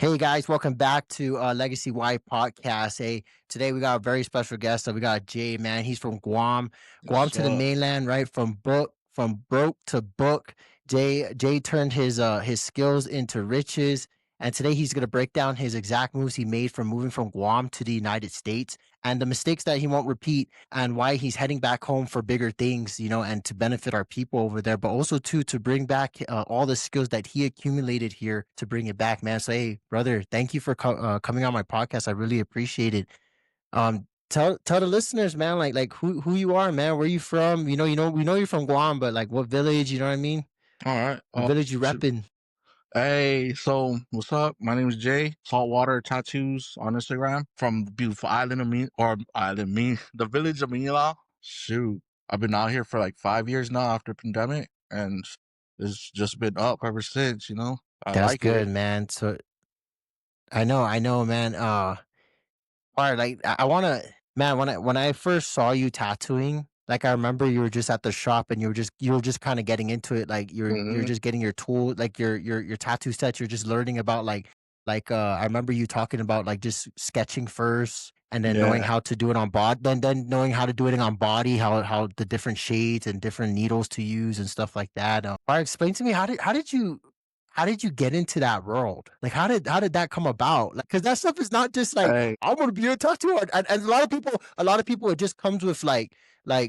Hey guys, welcome back to Legacy Y podcast. Hey, today we got a very special guest. We got Jay, man. He's from Guam, Guam What's to the up? mainland, right? From broke to book. Jay turned his skills into riches, and today he's gonna break down his exact moves he made from moving from Guam to the United States and the mistakes that he won't repeat, and why he's heading back home for bigger things, and to benefit our people over there, but also too to bring back all the skills that he accumulated here to bring it back, man. So hey, brother, thank you for coming on my podcast. I really appreciate it. Tell the listeners, man, like who you are, man. Where you from? We know you're from Guam, but like what village? You know what I mean? All right. What village you Shoot. repping? Hey, so what's up? My name is Jay. Saltwater Tattoos on Instagram from the beautiful island of the village of Mila. Shoot, I've been out here for like 5 years now after pandemic, and it's just been up ever since. I That's like good, it. man. So I know, man. Alright, like, I wanna man, when I first saw you tattooing, like, I remember you were just at the shop and you were just kinda getting into it, like, you're hmm just getting your tool, like, your tattoo set, you're just learning about, I remember you talking about, like, just sketching first and then knowing Yeah. how to do it on then knowing how to do it on body, how the different shades and different needles to use and stuff like that. Alright, explain to me how did you get into that world? Like, how did that come about? Like, because that stuff is not just like, Hey. I want to be a tattoo art. And a lot of people, it just comes with like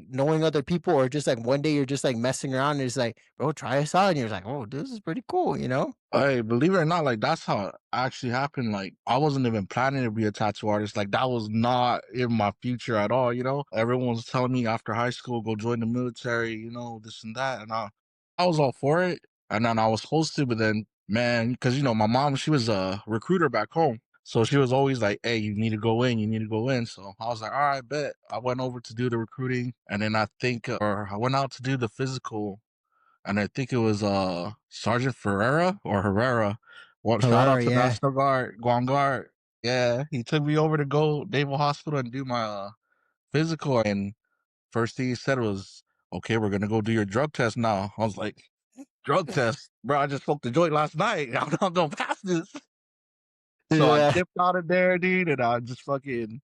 knowing other people, or just like one day you're just like messing around and it's like, bro, try this out. And you're like, oh, this is pretty cool, you know? Hey, believe it or not, like that's how it actually happened. Like I wasn't even planning to be a tattoo artist. Like that was not in my future at all. Everyone was telling me after high school, go join the military, this and that. And I was all for it. And then I was supposed to, but then man, because my mom, she was a recruiter back home. So she was always like, hey, you need to go in, you need to go in. So I was like, all right, bet. I went over to do the recruiting. And then I think, or I went out to do the physical, and I think it was Sergeant Ferreira or Herrera. Well, shout out Herrera, to yeah. National Guard, Guam Guard. Yeah, he took me over to go Naval Hospital and do my physical. And first thing he said was, "Okay, we're gonna go do your drug test now." I was like, "Drug test, bro? I just smoked the joint last night. I'm not gonna pass this." So I Yeah. dipped out of there, dude, and I just fucking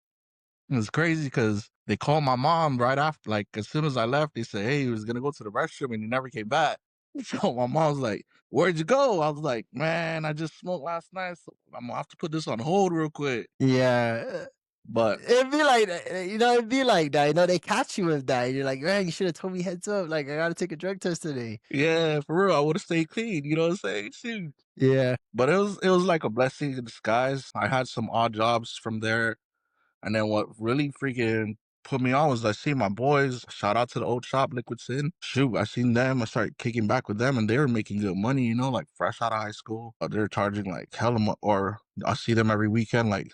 it was crazy because they called my mom right after, like as soon as I left, they said, "Hey, he was gonna go to the restroom and he never came back." So my mom was like, "Where'd you go?" I was like, "Man, I just smoked last night, so I'm gonna have to put this on hold real quick." Yeah. But It'd be like that, it'd be like that. They catch you with that. You're like, man, you should have told me heads up. Like, I gotta take a drug test today. yeah, for real, I would have stayed clean. You know what I'm saying? Shoot. Yeah. But it was like a blessing in disguise. I had some odd jobs from there. And then what really freaking put me on was I see my boys, shout out to the old shop, Liquid Sin. Shoot, I seen them. I started kicking back with them and they were making good money, like fresh out of high school. They're charging like hella or I see them every weekend, like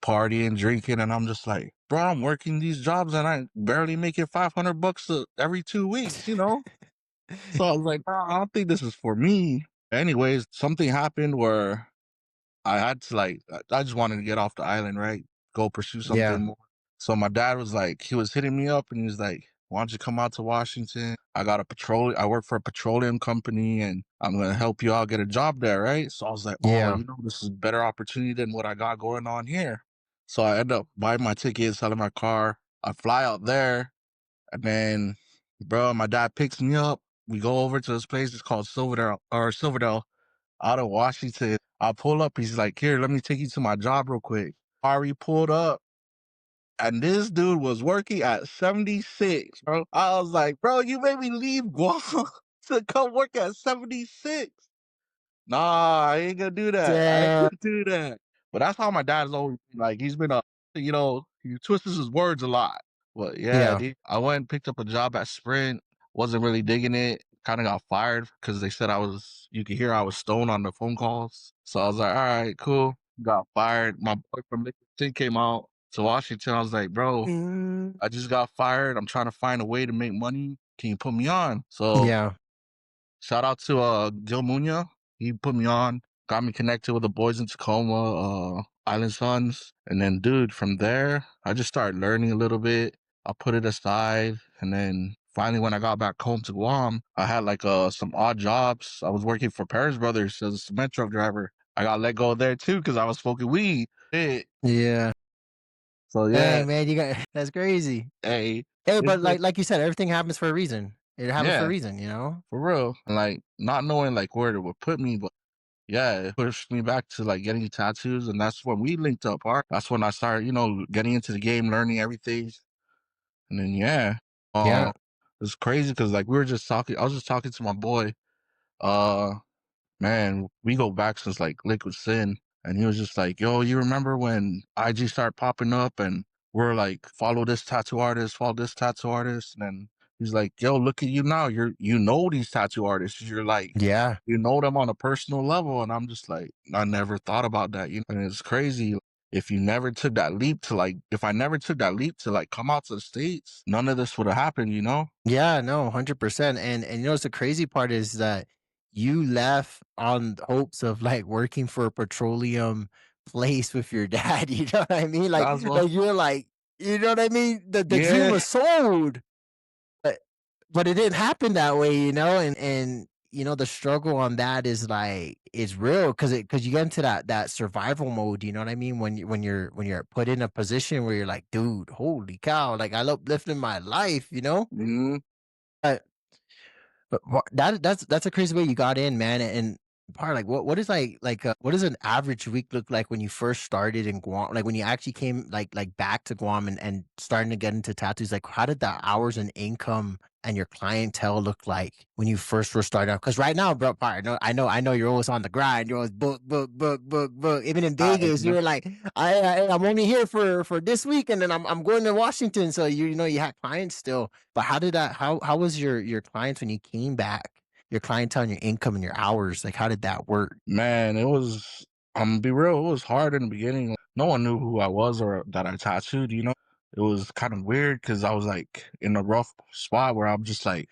partying, drinking. And I'm just like, bro, I'm working these jobs and I barely making $500 every 2 weeks. So I was like, "Nah, I don't think this is for me." Anyways, something happened where I had to I just wanted to get off the island, right? Go pursue Yeah. something more. So my dad was like, he was hitting me up and he was like, "Why don't you come out to Washington? I work for a petroleum company and I'm gonna help you out get a job there, right?" So I was like, "Oh, Yeah. this is a better opportunity than what I got going on here." So I end up buying my ticket, selling my car. I fly out there and then, bro, my dad picks me up. We go over to this place. It's called Silverdale out of Washington. I pull up. He's like, "Here, let me take you to my job real quick." Ari pulled up, and this dude was working at 76, bro. I was like, "Bro, you made me leave Guam to come work at 76." Nah, I ain't gonna do that. I ain't Damn. gonna do that. But that's how my dad is always like. He's been he twists his words a lot. But yeah, Yeah. dude, I went and picked up a job at Sprint. Wasn't really digging it. Kind of got fired because they said you could hear I was stoned on the phone calls. So I was like, all right, cool. Got fired. My boy from Nicholson came out to Washington. I was like, bro, Mm. I just got fired. I'm trying to find a way to make money. Can you put me on? So Yeah. shout out to Gil Munya. He put me on, got me connected with the boys in Tacoma, Island Sons. And then dude, from there, I just started learning a little bit. I put it aside. And then finally when I got back home to Guam, I had like some odd jobs. I was working for Paris Brothers as a cement truck driver. I got let go there too because I was smoking weed. Yeah. So yeah, Dang, man, you got that's crazy. hey, Hey, it's but been like you said, everything happens for a reason. It happens for a yeah, reason, you know? for real. And like not knowing like where it would put me, but yeah, it pushed me back to like getting tattoos, and that's when we linked up. That's when I started, getting into the game, learning everything, and then yeah, Yeah. it's crazy because like we were just talking. I was just talking to my boy. Uh, Man, we go back since like Liquid Sin, and he was just like, "Yo, you remember when IG started popping up, and we're like, follow this tattoo artist," and then he's like, "Yo, look at you now. You know these tattoo artists. You're like, Yeah. you know them on a personal level," and I'm just like, I never thought about that. And it's crazy. If you never took that leap to like, if I never took that leap to like come out to the States, none of this would have happened. Yeah, no, 100%. And you know, what's the crazy part is that you left on hopes of like working for a petroleum place with your dad. You know what I mean? That's what, Like you're like, you know what I mean? The dream yeah, was sold, but but it didn't happen that way, you know? And you know, the struggle on that is like is real because you get into that survival mode, you know what I mean? When you're put in a position where you're like, dude, holy cow, like I love lifting my life, you know? mhm. But that's a crazy way you got in, man, and part like what is what does an average week look like when you first started in Guam? Like when you actually came back to Guam and starting to get into tattoos, like how did the hours and income and your clientele look like when you first were starting out? Because right now, bro, part I know you're always on the grind. You're always book. Even in I Vegas, you were like, I'm only here for this week, and then I'm going to Washington. So you know you had clients still. But how did that how was your clients when you came back? Your clientele and your income and your hours, like, how did that work? Man, it was I'm gonna be real, it was hard in the beginning. No one knew who I was or that I tattooed. It was kind of weird because I was like in a rough spot where I'm just like,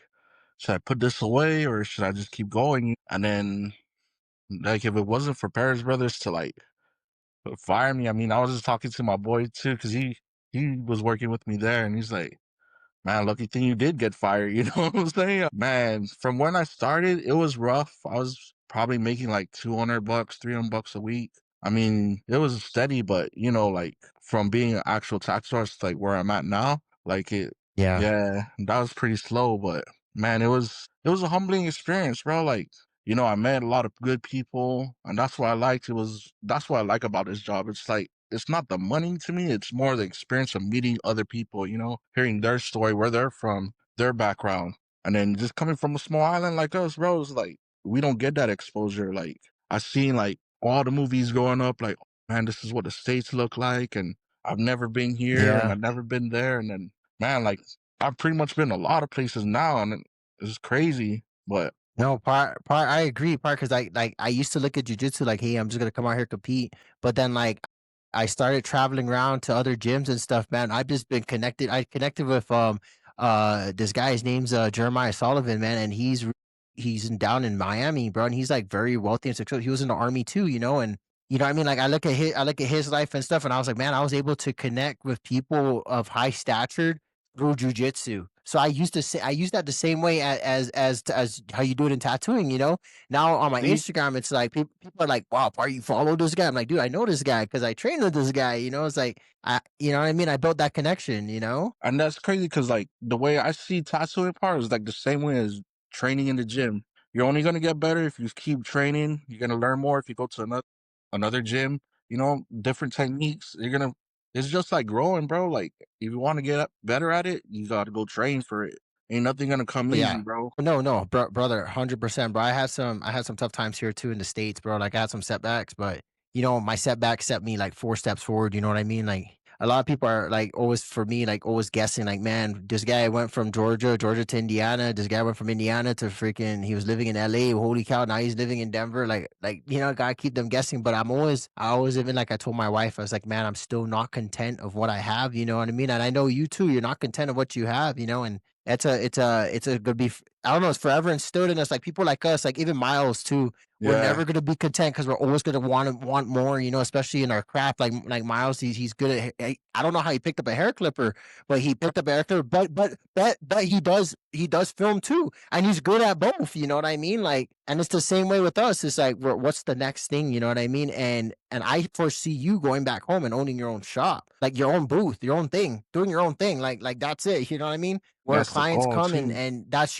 should I put this away or should I just keep going? And then like if it wasn't for Paris Brothers to like fire me, I mean I was just talking to my boy too, because he was working with me there and he's like, man, lucky thing you did get fired, you know what I'm saying? Man, from when I started, it was rough. I was probably making like $200, $300 a week. I mean, it was steady, but like from being an actual tax artist, like where I'm at now, like Yeah. yeah, that was pretty slow, but man, it was a humbling experience, bro. Like, I met a lot of good people, and that's what I liked. That's what I like about this job. It's like it's not the money to me, it's more the experience of meeting other people, hearing their story, where they're from, their background. And then just coming from a small island like us, bro, it's like we don't get that exposure. Like I seen like all the movies growing up, like, man, this is what the States look like, and I've never been here and Yeah. I've never been there. And then man, like I've pretty much been a lot of places now, and it's crazy. But No, part I agree, part because I used to look at jujitsu like, "Hey, I'm just gonna come out here compete," but then, I started traveling around to other gyms and stuff, man. I've just been connected I connected with, this guy, his name's, Jeremiah Sullivan, man, and he's down in Miami, bro, and he's, like, very wealthy and successful. He was in the army too, you know, and you know what I mean? Like, I look at his life and stuff, and I was like, "Man, I was able to connect with people of high stature through jujitsu." So I use that the same way as how you do it in tattooing, you know? Now on my see, Instagram, it's like people are like, "Wow, are you follow this guy?" I'm like, "Dude, I know this guy because I trained with this guy." You know, it's like you know what I mean? I built that connection, you know? and that's crazy because like the way I see tattooing part is like the same way as training in the gym. You're only gonna get better if you keep training. You're gonna learn more if you go to another gym. Different techniques. It's just like growing, bro. Like if you want to get better at it, you gotta go train for it. Ain't nothing gonna come But easy, yeah. bro. No, brother, 100%, bro. I had some tough times here too in the States, bro. Like I had some setbacks, but you know, my setback set me like 4 steps forward, you know what I mean? Like a lot of people are like always for me, like always guessing, like, man, this guy went from Georgia to Indiana. This guy went from Indiana to freaking he was living in LA. Holy cow, now he's living in Denver. You know, gotta keep them guessing. But I always even like I told my wife, I was like, man, I'm still not content of what I have, you know what I mean? And I know you too, you're not content of what you have, you know, and it's a good be. I don't know, it's forever instilled in us, like, people like us, like, even Miles too, we're Yeah, never gonna be content because 'cause we're always gonna want more, you know, especially in our craft, like Miles, he's good at I don't know how he picked up a hair clipper, but he picked up a hair clipper, but he does film too, and he's good at both, you know what I mean? Like, and it's the same way with us, it's like, what's the next thing, you know what I mean? And I foresee you going back home and owning your own shop, like, your own booth, your own thing, doing your own thing, like, that's it, you know what I mean? Where that's the clients goal come too. and that's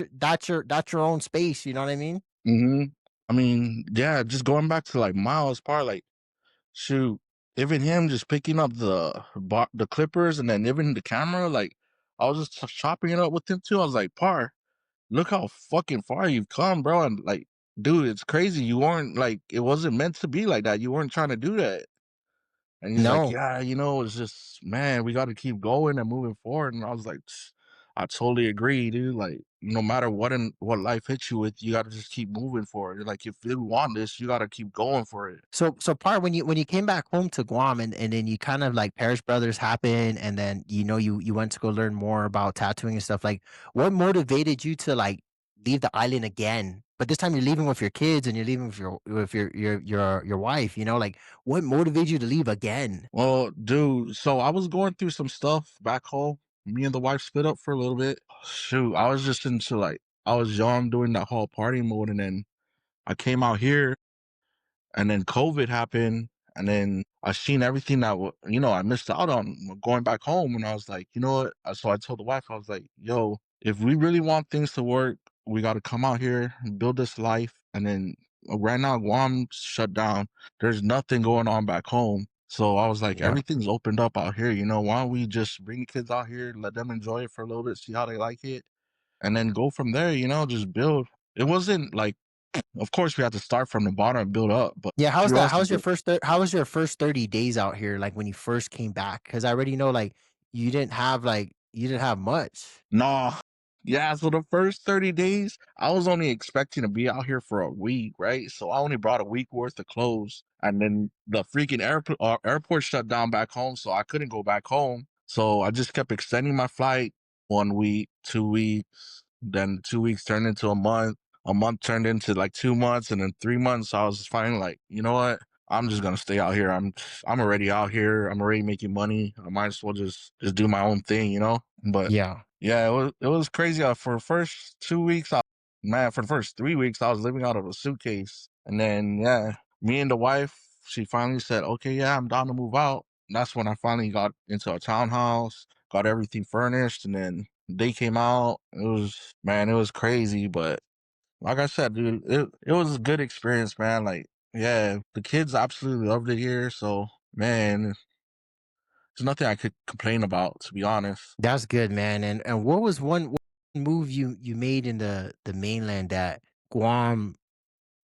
your own space, you know what I mean? Hmm. I mean, yeah, just going back to like Miles' part, like shoot, even him just picking up the clippers and then even the camera, like I was just chopping it up with him too. I was like, Par, look how fucking far you've come, bro. And like, dude, it's crazy. You weren't like it wasn't meant to be like that. You weren't trying to do that. And he's like, No. yeah, it's just man, we got to keep going and moving forward. And I was like, I totally agree, dude. Like, no matter what life hits you with, you got to just keep moving for it. Like, if you want this, you got to keep going for it. So part when you came back home to Guam and then you kind of like Parish Brothers happened and then you went to go learn more about tattooing and stuff, like, what motivated you to, like, leave the island again? But this time you're leaving with your kids and you're leaving with your wife, you know, like, what motivated you to leave again? Well, dude, so I was going through some stuff back home. Me and the wife split up for a little bit. Shoot, I was just into like I was young doing that whole party mode, and then I came out here, and then COVID happened, and then I seen everything that I missed out on going back home, and I was like, you know what? So I told the wife, I was like, yo, if we really want things to work, we got to come out here, build this life, and then right now Guam shut down. There's nothing going on back home. So I was like, Yeah. everything's opened up out here. Why don't we just bring the kids out here, let them enjoy it for a little bit, see how they like it, and then go from there, just build. It wasn't like, of course, we had to start from the bottom and build up, but Yeah, how's we that? also did. How was your first 30 days out here, like, when you first came back? Because I already know, like, you didn't have much. Nah. Yeah, so the first 30 days, I was only expecting to be out here for a week, right? So I only brought a week worth of clothes. And then the freaking airport shut down back home, so I couldn't go back home. So I just kept extending my flight 1 week, 2 weeks, then 2 weeks turned into a month turned into like 2 months, and then 3 months. I was finally like, you know what? I'm just gonna stay out here. I'm already out here. I'm already making money. I might as well just do my own thing. But Yeah. yeah, it was crazy. For the first 2 weeks, man, for the first 3 weeks, I was living out of a suitcase, and then yeah, me and the wife, she finally said, "Okay, yeah, I'm down to move out." And that's when I finally got into a townhouse, got everything furnished, and then they came out. It was crazy, but like I said, dude, it was a good experience, man. Like, yeah, the kids absolutely loved it here. So, man, there's nothing I could complain about, to be honest. That's good, man, and what was one move you made in the mainland that Guam,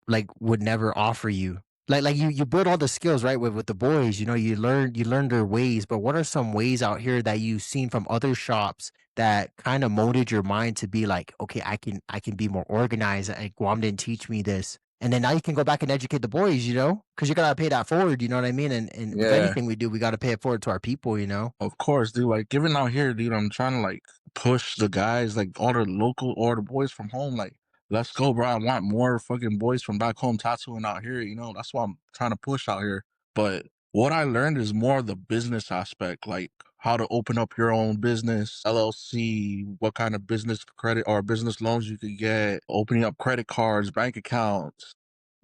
like, would never offer you? Like, you build all the skills, right, with the boys, you learn their ways, but what are some ways out here that you've seen from other shops that kinda molded your mind to be like, "Okay, I can be more organized, Guam didn't teach me this." And then now you can go back and educate the boys, because you gotta pay that forward, you know what I mean? And with Yeah. anything we do, we gotta pay it forward to our people, you know? Of course, dude. Like even out here, dude, I'm trying to like push the guys, like all the local or the boys from home. Like, let's go, bro. I want more fucking boys from back home tattooing out here. That's why I'm trying to push out here. But what I learned is more of the business aspect, like how to open up your own business, LLC, what kind of business credit or business loans you could get, opening up credit cards, bank accounts.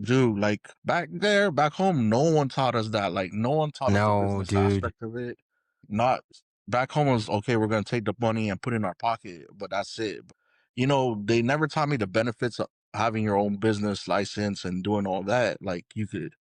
Dude, like back home, no one taught us that. Like, no one taught us the No, business dude. aspect of it. Not back home was okay, we're gonna take the money and put it in our pocket, but that's it. They never taught me the benefits of having your own business license and doing all that. Like, you could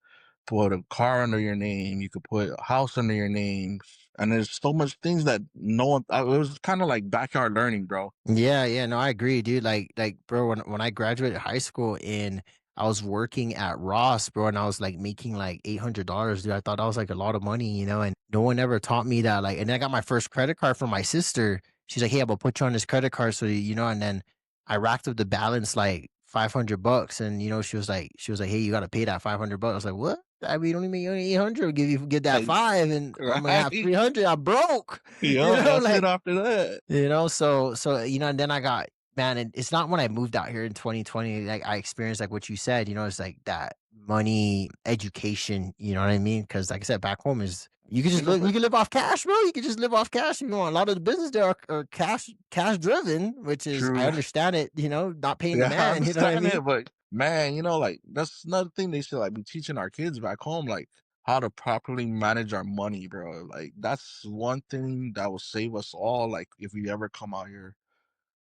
put a car under your name, you could put a house under your name, and there's so much things that no one. It was kind of like backyard learning, bro. Yeah, yeah, no, I agree, dude. Like, bro, when I graduated high school and I was working at Ross, bro, and I was like making like $800, dude. I thought that was like a lot of money, and no one ever taught me that. Like, and then I got my first credit card from my sister. She's like, "Hey, I'm gonna put you on this credit card, so and then I racked up the balance like $500, and she was like, "Hey, you gotta pay that $500." I was like, "What? I mean, only make only 800. Give that Like, five, and I'm gonna have right? 300. I'm broke." Yup, that's it Like, after that. so and then I got man, and it's not when I moved out here in 2020, like, I experienced, like, what you said, it's like that money, education, you know what I mean? Because like I said, back home is You know, you but can live off cash, bro. You can just live off cash if you want. A lot of the business there are cash driven, which is I true. understand it, not paying the Yeah, I man, you know what I understand mean? it, but man, like that's another thing they should like be teaching our kids back home, like how to properly manage our money, bro. Like that's one thing that will save us all. Like if we ever come out here,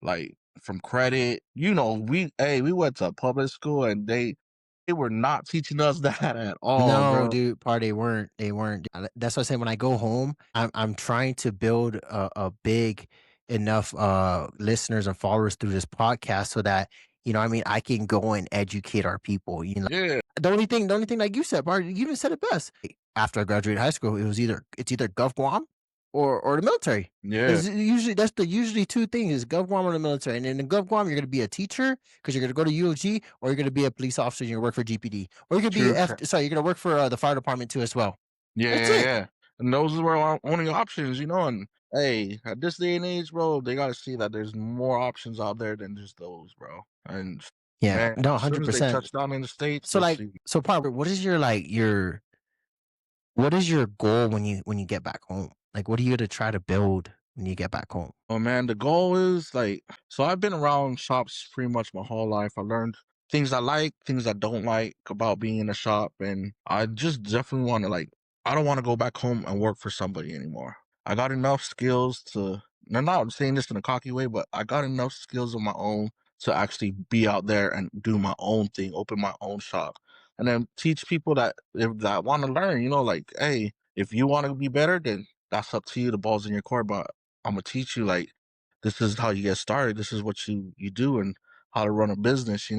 like from credit, we went to public school and they were not teaching us that at all, No, bro. dude, they weren't. They weren't. That's what I say. When I go home, I'm trying to build a big enough listeners and followers through this podcast so that I mean, I can go and educate our people. Yeah, The only thing, like you said, Bart, you even said it best. After I graduated high school, it's either Gov Guam or the military. yeah, That's the usually two things is Gov Guam or the military. And in Gov Guam, you're gonna be a teacher because you're gonna go to UOG, or you're gonna be a police officer and you're gonna work for GPD. Or you could be true. F sorry, you're gonna work for, the fire department too as well. Yeah, That's yeah, it. yeah. And those were our only options, and hey, at this day and age, bro, they gotta see that there's more options out there than just those, bro. And Yeah. man, No, as soon as they 100%. touch down in the States, So, you'll like see. Parker, what is your goal when you get back home? Like, what are you gonna try to build when you get back home? Oh man, the goal is like so I've been around shops pretty much my whole life. I learned things I like, things I don't like about being in a shop, and I just definitely want to I don't want to go back home and work for somebody anymore. I got enough skills to I'm not saying this in a cocky way, but I got enough skills of my own to actually be out there and do my own thing, open my own shop, and then teach people that want to learn. Like, hey, if you want to be better, then that's up to you. The ball's in your court, but I'm gonna teach you like this is how you get started. This is what you do and how to run a business,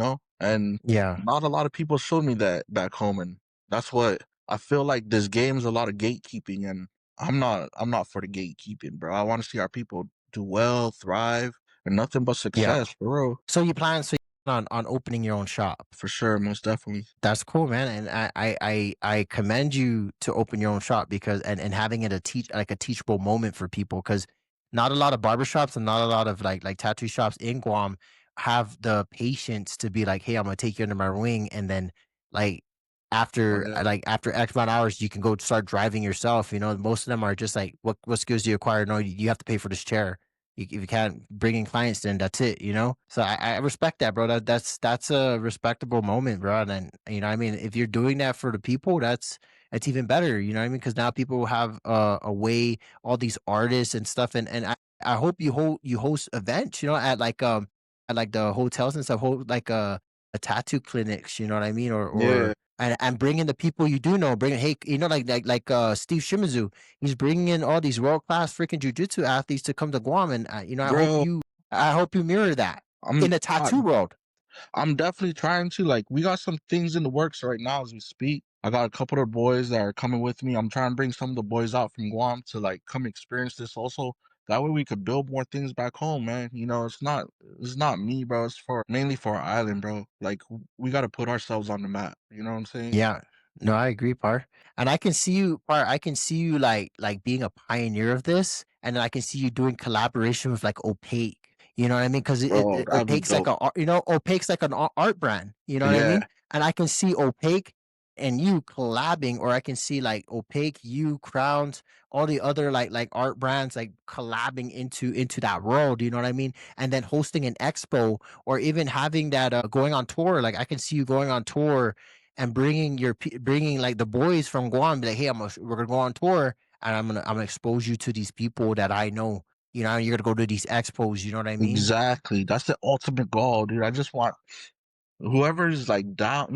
And Yeah. not a lot of people showed me that back home, and that's what I feel like. This game's a lot of gatekeeping, and I'm not for the gatekeeping, bro. I want to see our people do well, thrive, and nothing but Yeah. success, bro. So you plan on opening your own shop? For sure, most definitely. That's cool, man, and I commend you to open your own shop because and having it a teachable moment for people because not a lot of barbershops and not a lot of like tattoo shops in Guam have the patience to be like, "Hey, I'm gonna take you under my wing," and then like Oh after yeah, after X amount of hours, you can go start driving yourself. Most of them are just like, "What skills do you acquire? No, you have to pay for this chair." If you can't bring in clients, then that's it. So I respect that, bro. That's a respectable moment, bro. And then, I mean, if you're doing that for the people, that's even better. You know what I mean? Because now people will have a way, all these artists and stuff, and I hope you host events, at like the hotels and stuff, hold like a tattoo clinics. You know what I mean? Or yeah, and bring in the people you do know. Bring in, hey, like Steve Shimizu. He's bringing in all these world class freaking jujitsu athletes to come to Guam, and bro. I hope you mirror that in I'm the I, tattoo world. I'm definitely trying to like we got some things in the works right now as we speak. I got a couple of boys that are coming with me. I'm trying to bring some of the boys out from Guam to like come experience this also. That way we could build more things back home, man. It's not me, bro. It's for mainly for our island, bro. Like we gotta put ourselves on the map. You know what I'm saying? Yeah. No, I agree, Par. And I can see you like being a pioneer of this, and then I can see you doing collaboration with like Opaque. You know what I mean? Because Bro, that'd be dope. Opaque's like an art brand. You know what I Yeah, mean? And I can see Opaque and you collabing, or I can see like Opaque, you Crowns, all the other like art brands like collabing into that world. You know what I mean? And then hosting an expo, or even having that going on tour. Like I can see you going on tour and bringing like the boys from Guam, be like, hey, we're gonna go on tour, and I'm gonna expose you to these people that I know. You're gonna go to these expos. You know what I mean? exactly. That's the ultimate goal, dude. I just want whoever's like down,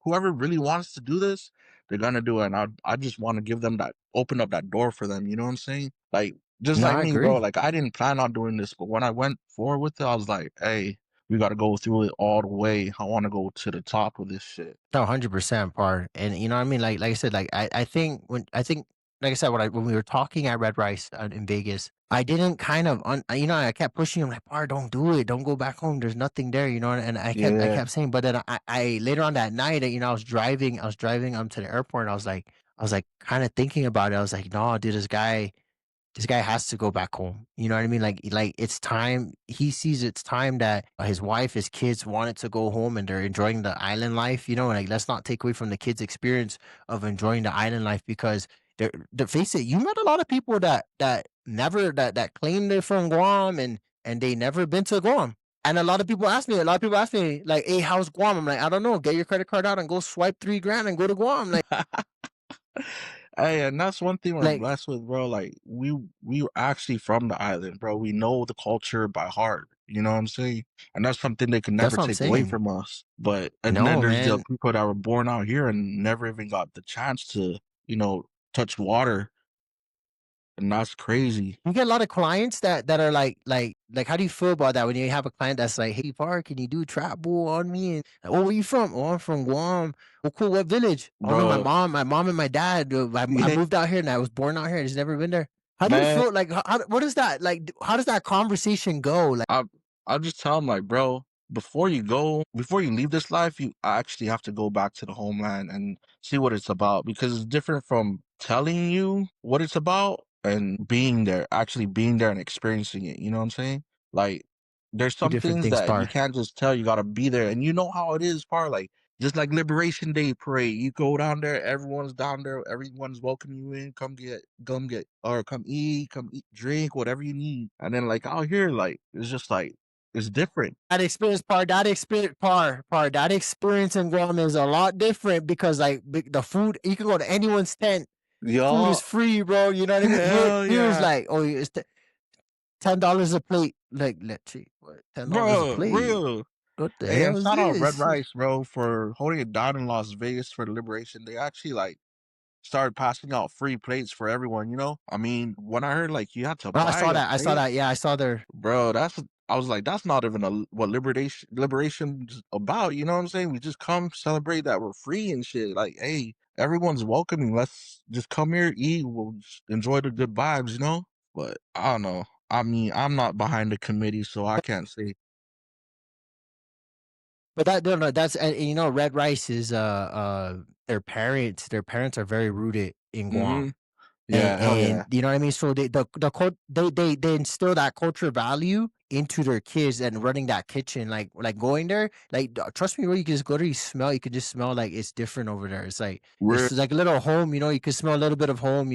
whoever really wants to do this, they're gonna do it. And I just want to give them that, open up that door for them. You know what I'm saying? Like, just No, like I me, bro. agree. Like, I didn't plan on doing this, but when I went forward with it, I was like, hey, we got to go through it all the way. I want to go to the top of this shit. No, 100% part. And you know what I mean? Like I said, like I think like I said, when we were talking at Red Rice in Vegas, I didn't kind of I kept pushing him like, Bar, don't do it, don't go back home. There's nothing there, and I Yeah, kept saying, but then I later on that night, I was driving to the airport, and I was like kind of thinking about it. I was like, no, dude, this guy. this guy has to go back home. You know what I mean? Like it's time. He sees it's time that his wife, his kids wanted to go home and they're enjoying the island life. You know, like let's not take away from the kids' experience of enjoying the island life because face it, you met a lot of people that never that claim they're from Guam and they never been to Guam. And a lot of people ask me, like, hey, how's Guam? I'm like, I don't know. Get your credit card out and go swipe 3 grand and go to Guam. Hey, and that's one thing we're Like blessed with, bro. Like we were actually from the island, bro. We know the culture by heart. You know what I'm saying? And that's something they can that's never what I'm take away saying. from us. But and then No, there's the man. people that were born out here and never even got the chance to, touch water, and that's crazy. You get a lot of clients that are like how do you feel about that when you have a client that's like, "Hey, Park, can you do trap bull on me?" And, "Oh, where you from?" "Oh, I'm from Guam." "Oh, cool. What village?" "Oh, no, Bro, my mom and my dad. I yeah, moved out here and I was born out here. I just never been there." How do you man. feel? Like, what is that? Like, how does that conversation go? Like, I I just tell them like, bro, before you leave this life, you actually have to go back to the homeland and see what it's about because it's different from telling you what it's about and actually being there and experiencing it. You know what I'm saying? Like, there's two some different things things, that you Par. can't just tell. You gotta be there, and you know how it is, part like. Just like Liberation Day parade, you go down there, everyone's down there, everyone's welcoming you in. Come eat, drink, whatever you need. And then like out here, like it's just like it's different. That experience in Guam is a lot different because like the food, you can go to anyone's tent. Food is Y'all, free, bro. You know what I mean? hell Here is yeah, like, oh, it's $10 a plate. Like, let's see, what $10 a bro, plate? real. What the Hey, and hell is shout out Red this? Rice, bro, for holding it down in Las Vegas for the Liberation. They actually like started passing out free plates for everyone. I mean, when I heard like you had to Oh, I buy saw a that. I saw plate. that. Yeah, I saw their. Bro, I was like, that's not even what liberation's about, you know what I'm saying? We just come celebrate that we're free and shit. Like, hey, everyone's welcoming. Let's just come here, eat, we'll just enjoy the good vibes, you know? But I don't know. I mean, I'm not behind the committee, so I can't say. But that no, no, that's you know, Red Rice is their parents are very rooted in Mm-hmm. Guam. And Yeah, hell yeah. you know what I mean? So they instill that culture value into their kids and running that kitchen, like going there, like trust me, bro, you can just go there, you can just smell like it's different over there. We're It's like a little home, you can smell a little bit of home,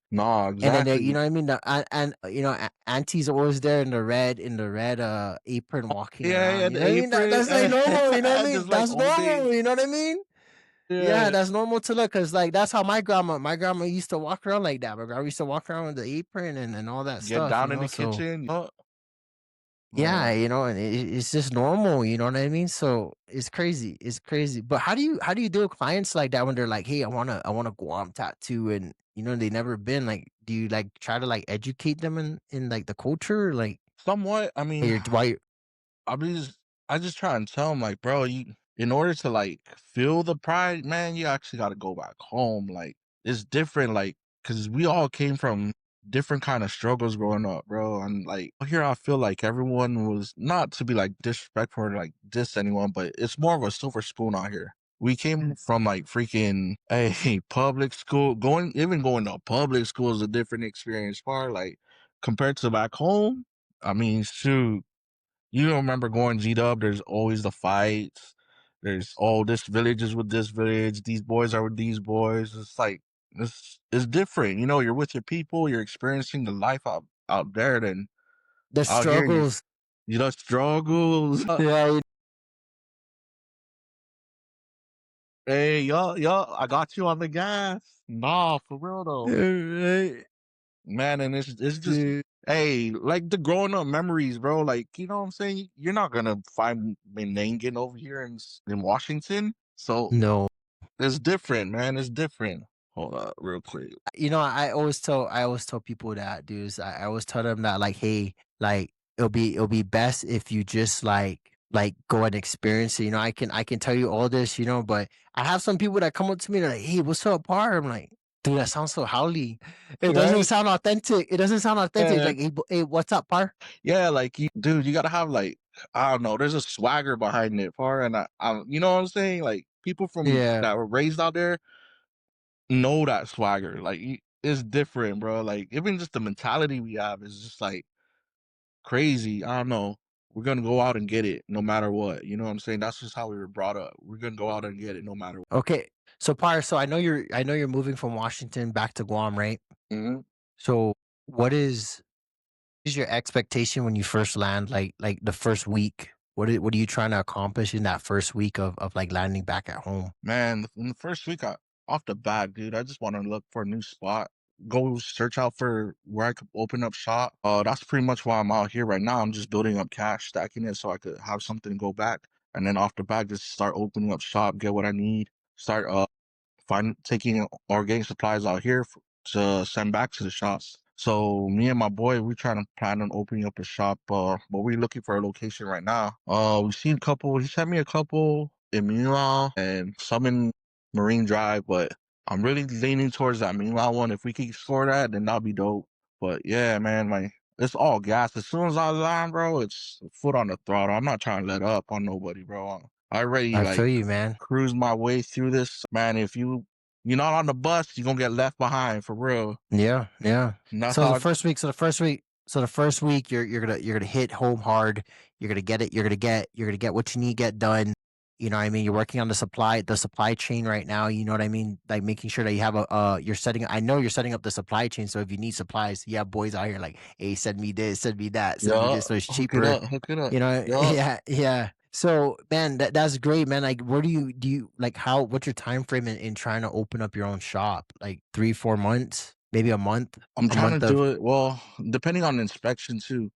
Nah, and then exactly. you know what I mean? Aunties are always there in the red apron walking Yeah, yeah, around. You the know what I mean? apron. That's like normal. You know what I mean? Just like That's old days. normal. You know what I mean? Yeah, Yeah. that's normal to look, cause like, that's how my grandma used to walk around like that. My grandma used to walk around with the apron and all that Get stuff, down in the so kitchen. Oh, yeah, man. and it's just normal, you know what I mean? So, it's crazy. But how do you deal with clients like that when they're like, "Hey, I want a Guam tattoo," and, they never been, like, do you, like, try to, like, educate them in, like, the culture? Like, Somewhat. I hey, mean, you're why you I mean, I just try and tell him like, bro, in order to like feel the pride, man, you actually got to go back home. Like, it's different, like, cause we all came from different kind of struggles growing up, bro. And like here, I feel like everyone was not to be like disrespectful or like diss anyone, but it's more of a silver spoon out here. We came from like freaking public school. Going to public school is a different experience. Far like compared to back home. I mean, shoot, you don't remember going G Dub? There's always the fights. There's this village is with this village. These boys are with these boys. It's like it's different. You're with your people. You're experiencing the life out there. Than the out here, struggles. struggles. Yeah, Hey, y'all, I got you on the gas. Nah, for real though, right, man. And it's just dude. hey, like the growing up memories, bro. Like you know what I'm saying. You're not gonna find Menangan over here in Washington. So No. it's different, man. It's different. Hold up, real quick. I always tell people that, dudes. I always tell them that, like, hey, like, it'll be best if you just like go and experience it. I can tell you all this, but I have some people that come up to me, they're like, "Hey, what's up, par?" I'm like, "Dude, that sounds so howly. It doesn't Right? sound authentic. It doesn't sound authentic." Yeah, Like, "Hey, hey, what's up, par?" yeah. Like, dude, you gotta have like I don't know. There's a swagger behind it, far, and you know what I'm saying. Like people from Yeah. that were raised out there know that swagger. Like it's different, bro. Like even just the mentality we have is just like crazy. I don't know. We're gonna go out and get it no matter what. You know what I'm saying? That's just how we were brought up. We're gonna go out and get it no matter what. Okay. So Par, so I know you're moving from Washington back to Guam, right? Mhm. So what is your expectation when you first land, like the first week? What are you trying to accomplish in that first week of like landing back at home? Man, in the first week, off the bat, dude, I just want to look for a new spot. Go search out for where I could open up shop. That's pretty much why I'm out here right now. I'm just building up cash, stacking it so I could have something to go back. And then off the bat, just start opening up shop, get what I need, start taking organic supplies out here to send back to the shops. So me and my boy, we trying to plan on opening up a shop. But we're looking for a location right now. We've seen a couple. He sent me a couple in Meanwhile and some in Marine Drive, but I'm really leaning towards that Meanwhile one. If we can score that, then that'll be dope. But yeah, man, like it's all gas. As soon as I land, bro, it's foot on the throttle. I'm not trying to let up on nobody, bro. I already I like feel you, man. cruise my way through this. Man, if you're not on the bus, you're gonna get left behind for real. Yeah, yeah. And that's how So the first week you're gonna hit home hard. You're gonna get it. You're gonna get what you need get done. You know what I mean? You're working on the supply chain right now. You know what I mean? Like making sure that you have you're setting. I know you're setting up the supply chain. So if you need supplies, you have boys out here like, hey, send me this, send me that, send me yeah, this. So it's hook it cheaper. up, hook it up. You know? Yeah. Yeah, yeah. So man, that's great, man. Like, where do you like how? What's your time frame in trying to open up your own shop? Like 3 4 months, maybe I'm a trying to month of do it well, depending on the inspection too.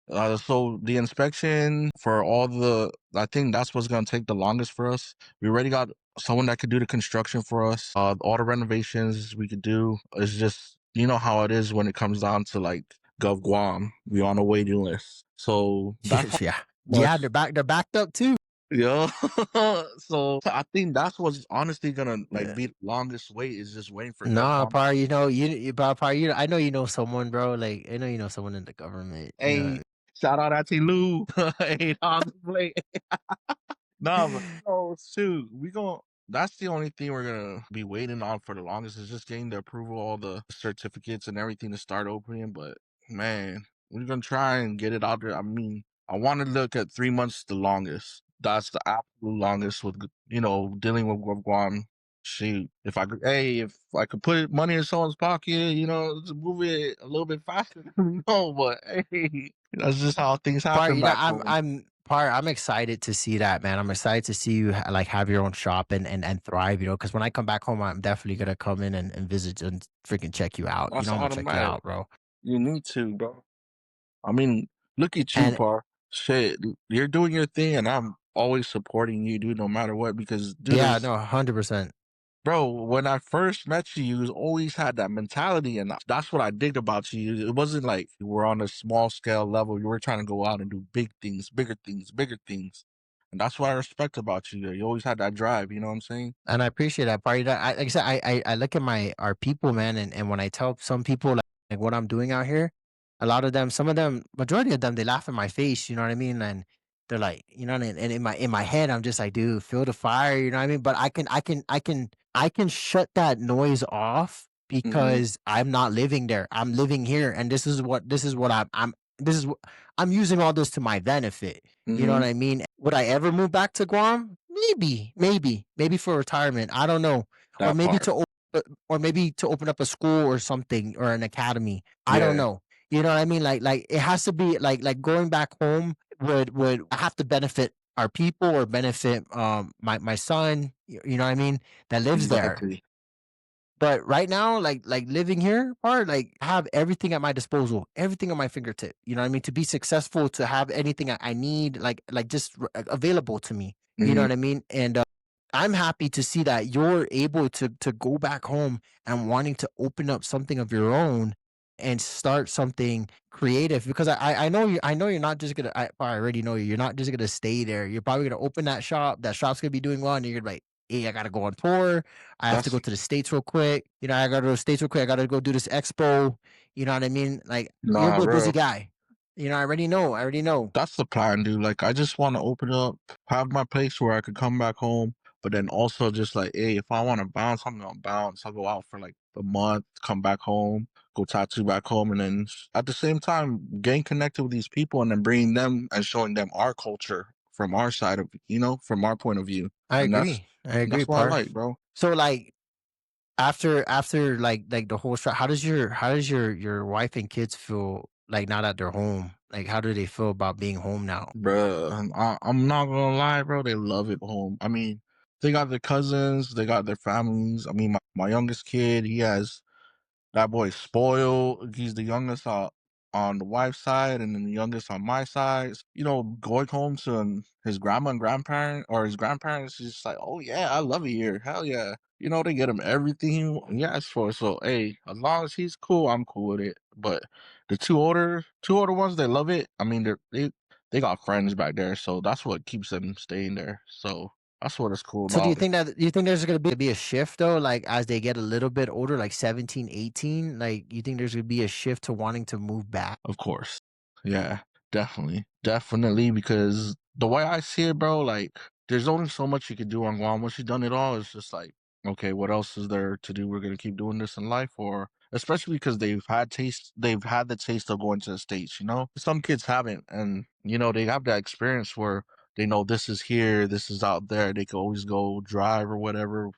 So the inspection for all the I think that's what's gonna take the longest for us. We already got someone that could do the construction for us. All the renovations we could do. It's just you know how it is when it comes down to like Gov Guam. We on a waiting list. So that's how yeah, much. yeah. They're backed up too. Yeah. So I think that's what's honestly gonna like Yeah. be the longest wait is just waiting for Gov Nah, Guam. par. You know par. I know you know someone, bro. Like I know you know someone in the government. You know. Hey, shout out at Lou. Hey, on the plate. No, but oh shoot, we gon' that's the only thing we're gonna be waiting on for the longest is just getting the approval, all the certificates and everything to start opening. But man, we're gonna try and get it out there. I mean, I want to look at 3 months the longest. That's the absolute longest with dealing with Guam. Shoot, if I could, hey, if I could put money in someone's pocket, to move it a little bit faster. No, but hey, that's just how things Part, happen you know, back home. I'm excited to see that, man. I'm excited to see you like have your own shop and thrive, you know, because when I come back home, I'm definitely gonna come in and visit and freaking check you out. You That's know, I'm gonna check you automatic. out, bro. You need to, bro. I mean, look at you, And Par. Shit, you're doing your thing, and I'm always supporting you, dude, no matter what. Because, dude, yeah, no, 100%. bro, when I first met you, you always had that mentality, and that's what I digged about you. It wasn't like you were on a small scale level. You were trying to go out and do big things, bigger things, bigger things. And that's what I respect about you. You always had that drive, you know what I'm saying? And I appreciate that part. Like I said, I look at our people, man, and when I tell some people like what I'm doing out here, a lot of them, some of them, majority of them, they laugh in my face. You know what I mean? And they're like, you know, and in my head, I'm just like, dude, feel the fire. You know what I mean? But I can shut that noise off Mm-hmm. because I'm not living there. I'm living here, and this is what this is what I'm using all this to my benefit. You know what Mm-hmm. I mean? Would I ever move back to Guam? Maybe for retirement. I don't know, or That maybe part. or maybe to open up a school or something or an academy. I don't Yeah, know. You know what I mean? Like it has to be like going back home would have to benefit our people or benefit my son. You know what I mean? That lives there. exactly. But right now, like living here, part like I have everything at my disposal, everything at my fingertip. You know what I mean? To be successful, to have anything I need, like just available to me. You know Mm-hmm. what I mean? And I'm happy to see that you're able to go back home and wanting to open up something of your own and start something creative because I know you're not just gonna I already know you're not just gonna stay there. You're probably gonna open that shop. That shop's gonna be doing well, and you're gonna be like, hey, I gotta go on tour. I have to That's go to the States real quick. You know, I gotta go to the States real quick. I gotta go do this expo. You know what I mean? Like you're nah, a busy bro. guy. You know, I already know. I already know. That's the plan, dude. Like, I just want to open up, have my place where I could come back home, but then also just like, hey, if I want to bounce, I'm gonna bounce. I'll go out for like a month, come back home, go tattoo back home, and then at the same time getting connected with these people and then bringing them and showing them our culture from our side of from our point of view, I and that's agree. I agree, that's what I par. like, bro. So, like, after like the whole how does your wife and kids feel, like, now that they're home? Like, how do they feel about being home now? Bruh, I'm not gonna lie, bro. They love it home. I mean, they got their cousins, they got their families. I mean, my youngest kid, he has that boy's spoiled. He's the youngest on the wife's side, and then the youngest on my side. Going home to his grandma and grandparent or his grandparents is just like, oh yeah, I love it here. Hell yeah. They get him everything he asks for. So hey, as long as he's cool, I'm cool with it. But the two older ones, they love it. I mean, they got friends back there, so that's what keeps them staying there. So that's what it's cool So about. do you think there's gonna be a shift though, like, as they get a little bit older, like 17, 18? Like, you think there's gonna be a shift to wanting to move back? Of course. Yeah, definitely. Definitely, because the way I see it, bro, like, there's only so much you can do on Guam. Once you've done it all, it's just like, okay, what else is there to do? We're gonna keep doing this in life, or especially because they've had the taste of going to the States. Some kids haven't, and they have that experience where they know this is here, this is out there. They can always go drive or whatever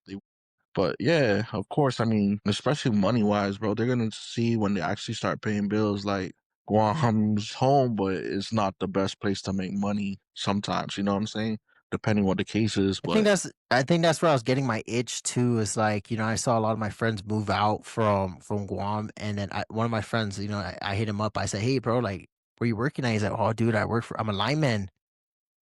but yeah, of course, I mean, especially money wise, bro, they're gonna see when they actually start paying bills like Guam's home, but it's not the best place to make money sometimes, you know what I'm saying? Depending what the case is, but I think that's where I was getting my itch too. Is like, I saw a lot of my friends move out from Guam, and then one of my friends, I hit him up. I said, "Hey, bro, like, where you working at?" He's like, "Oh, dude, I'm a lineman."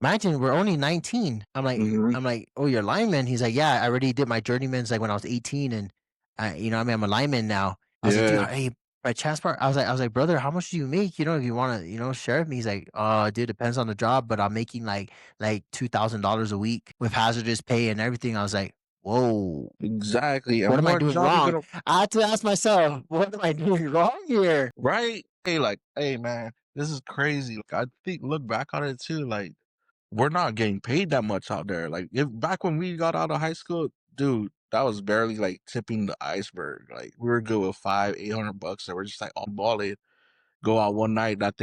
Imagine we're only 19. mhm, "Oh, you're a lineman?" He's like, "Yeah, I already did my journeyman's, like, when I was 18, and I mean, I'm a lineman now." I was like, "Dude, yeah, hey, by chance part," I was like, "Brother, how much do you make? If you wanna, share with me?" He's like, dude, depends on the job, but I'm making like $2,000 a week with hazardous pay and everything." I was like, "Whoa, exactly. what And am I what doing job you wrong?" gonna I had to ask myself, "What am I doing wrong here?" right? Hey, like, hey man, this is crazy. Like, I think look back on it too, like we're not getting paid that much out there. Like if back when we got out of high school, dude, that was barely like tipping the iceberg. Like we were good with 500-800 bucks, and we're just like on balling. Go out one night, that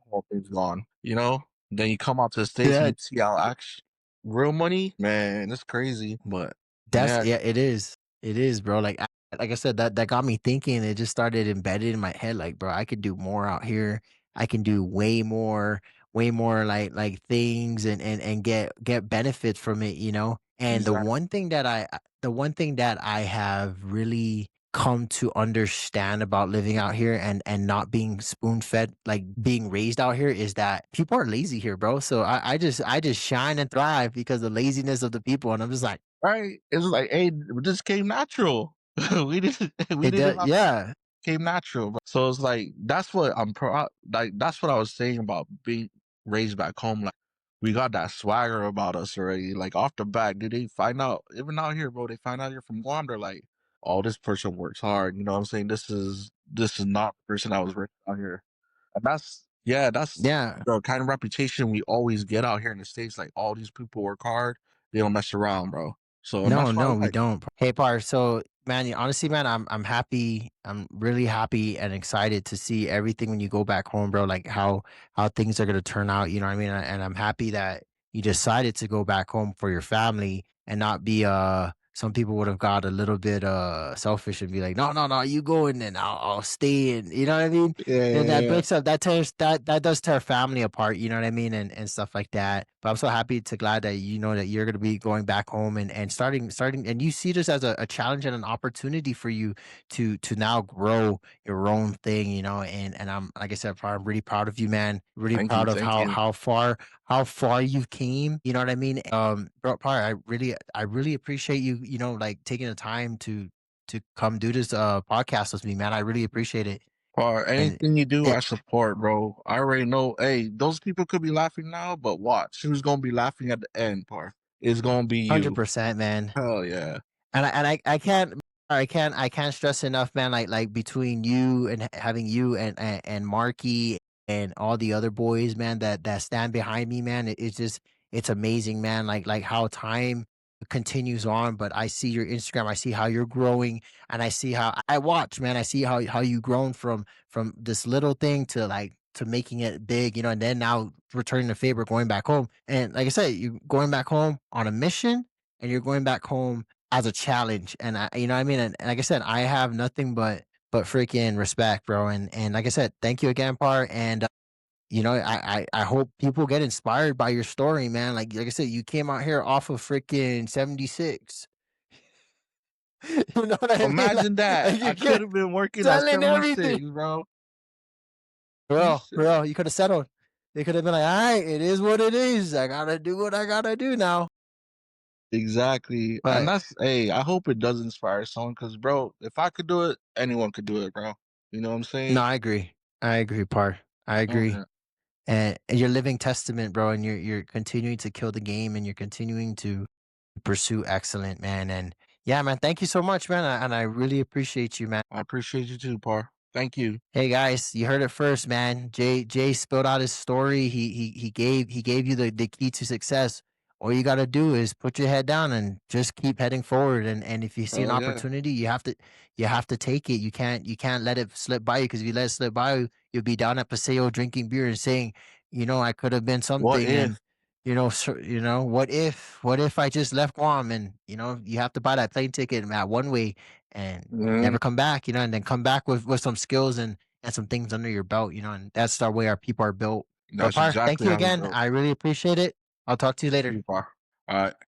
whole thing's gone. Then you come out to the States and Yeah. you see how actual real money, man, it's crazy. But That's yeah, yeah, it is. It is, bro. Like I said, that got me thinking. It just started embedded in my head. Like, bro, I could do more out here. I can do way more like things and get benefits from it. And exactly. the one thing that I have really come to understand about living out here and not being spoon fed, like being raised out here, is that people are lazy here, bro. So I just shine and thrive because of the laziness of the people, and I'm just like, Right? It's like, hey, this came natural. we didn't we it didn't does, have yeah. came natural. So it's like that's what I'm proud. Like that's what I was saying about being raised back home. Like we got that swagger about us already. Like off the bat, did they find out? Even out here, bro, they find out you're from Guam. They're like, oh, this person works hard. You know what I'm saying? This is not the person I was raised out here. And that's Yeah. the kind of reputation we always get out here in the States. Like all these people work hard. They don't mess around, bro. So and No, that's what no, I we like. don't. Hey, Par. So, man, honestly, man, I'm happy. I'm really happy and excited to see everything when you go back home, bro. Like how things are gonna turn out. You know what I mean? And I'm happy that you decided to go back home for your family and not be. Some people would have got a little bit selfish and be like, "No, no, no, you go and then I'll stay." And you know what I mean? Yeah, Then yeah, that yeah. breaks up. That does tear family apart. You know what I mean? And stuff like that. But I'm so happy to glad that you know that you're going to be going back home and starting, and you see this as a challenge and an opportunity for you to now grow your own thing. And I'm, like I said, I'm really proud of you, man. Really Thank you, proud of thank you. how far you've came. You know what I mean? Bro, Par, I really appreciate you. Like, taking the time to come do this podcast with me, man. I really appreciate it. Or And anything you do, yeah, I support, bro. I already know. Hey, those people could be laughing now, but watch, who's gonna be laughing at the end part? It's gonna be you. 100%, man. Hell yeah. And I can't stress enough, man. Like between you and having you and Marky and all the other boys, man, that stand behind me, man. It's just, it's amazing, man. Like how time continues on, but I see your Instagram, I see how you're growing, and I see how I watch, man. I see how you grown from this little thing to like to making it big, and then now returning the favor, going back home. And like I said, you going back home on a mission, and you're going back home as a challenge. And you know what I mean? And like I said, I have nothing but freaking respect, bro. And like I said, thank you again, Par. And I hope people get inspired by your story, man. Like I said, you came out here off of freaking 76. You know what I mean? Imagine that. Like I you could get have been working at selling everything. 76, bro. You Bro, said you could have settled. They could have been like, all right, it is what it is. I gotta do what I gotta do now. exactly. And But that's hey, I hope it does inspire someone because bro, if I could do it, anyone could do it, bro. You know what I'm no, saying? I agree. I agree, Par. I Oh agree. yeah. And you're living testament, bro, and you're continuing to kill the game and you're continuing to pursue excellent, man. And yeah, man, thank you so much, man. And I really appreciate you, man. I appreciate you too, Par. Thank you. Hey guys, you heard it first, man. Jay spilled out his story. He gave you the key to success. All you gotta do is put your head down and just keep heading forward. And if you see an Hell yeah. opportunity, you have to take it. You can't let it slip by you because if you let it slip by you, you'll be down at Paseo drinking beer and saying, I could have been What something. And if? what if I just left Guam and you have to buy that plane ticket at one way and Mhm. never come back, and then come back with some skills and some things under your belt, and that's the way our people are built. But That's Par, thank exactly you how we again. built. I really appreciate it. I'll talk to you Thank later. you, Par. All right.